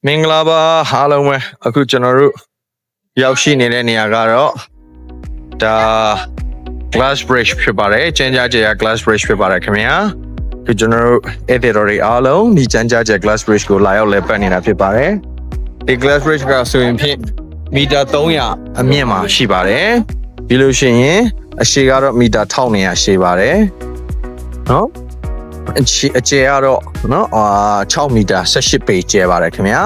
မင်္ဂလာပါအားလုံးပဲအခုကျွန်တော်တို့ရောက်ရှိနေတဲ့နေရာကတော့ဒါ glass bridge ဖြစ်ပါတယ်ကျန်းကြားကျယ် glass bridge ဖြစ်ပါတယ်ခင်ဗျာအခုကျွန်တော်တို့အဲ့ဒီတော်တွေအားလုံးဒီကျန်းကြားကျယ် glass bridge ကိုလာရောက်လဲပတ်နေတာဖြစ်ပါတယ်ဒီ glass bridge ကဆိုရင်ဖြင့်မီတာ300အမြင့်မှာရှိပါတယ်ပြီးလို့ရှိရင်အရှည်ကတော့မီတာ1200ရှည်ပါတယ်နော်အကျယ်ကတော့နော်6မီတာ18ပေကျယ်ပါတယ်ခင်ဗျာ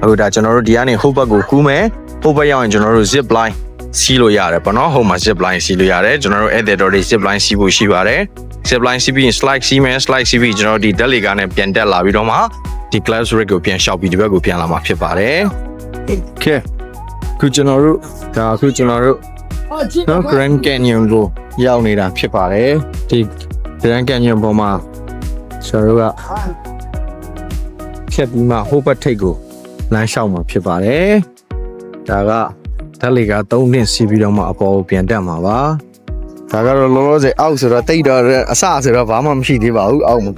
အခုဒါကျွန်တော်တို့ဒီကနေဟိုဘက်ကိုကူးမယ်ဟိုဘက်ရောက်ရင်ကျွန်တော်တို့ zip line စီးလို့ရတယ်ပေါ့နော်ဟိုမှာ zip line စီးလို့ရတယ်ကျွန်တော်တို့အဲ့တဲ့တော်တွေ zip line စီးဖို့ရှိပါတယ် zip line စီးပြီးရင် slide စီးမယ် slide စီးပြီးကျွန်တော်တို့ဒီဓာတ်လေကားနဲ့ပြန်တက်လာပြီးတော့မှဒီ glass rig ကိုပြန်ရှောက်ပြီးဒီဘက်ကိုပြန်လာမှာဖြစ်ပါတယ် okay အခုကျွန်တော်တို့နော် Grand Canyon ကိုရောက်နေတာဖြစ်ပါတယ်ဒီ Grand Canyon ပေါ်မှာကျွန်တော်တို့ကဖြတ်ပြီးမှဟိုဘက်ထိပ်ကိုလမ်းလျှောက်မှာဖြစ်ပါတယ်ဒါကဓာတ်လေက3နှစ်စီးပြီးတော့မှအပေါ်ကိုပြန်တက်မှာပါဒါကတော့လောလောဆယ်အောက်ဆိုတော့တိတ်တော့အစဆိုတော့ဘာမှမရှိသေးပါဘူးအောက်မှာ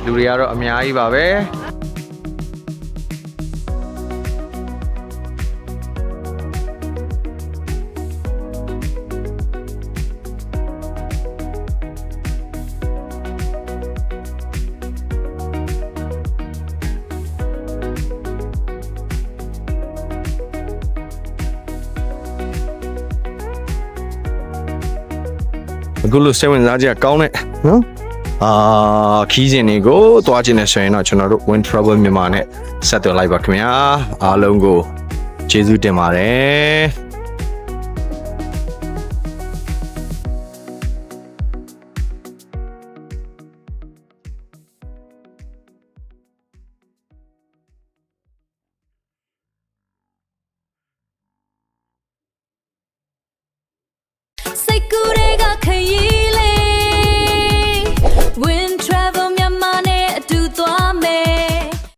လူတွေကတော့အများကြီးပါပဲအခုလိုစိတ်ဝင်စားကြကောင်းတဲ့နော်ခီးစဉ်တွေကိုတွားခြင်းနဲ့ဆိုရင်တော့ကျွန်တော်တို့ Wind Travel မြန်မာနဲ့ဆက်သွယ်လိုက်ပါခင်ဗျာအားလုံးကိုကျေးဇူးတင်ပါတယ်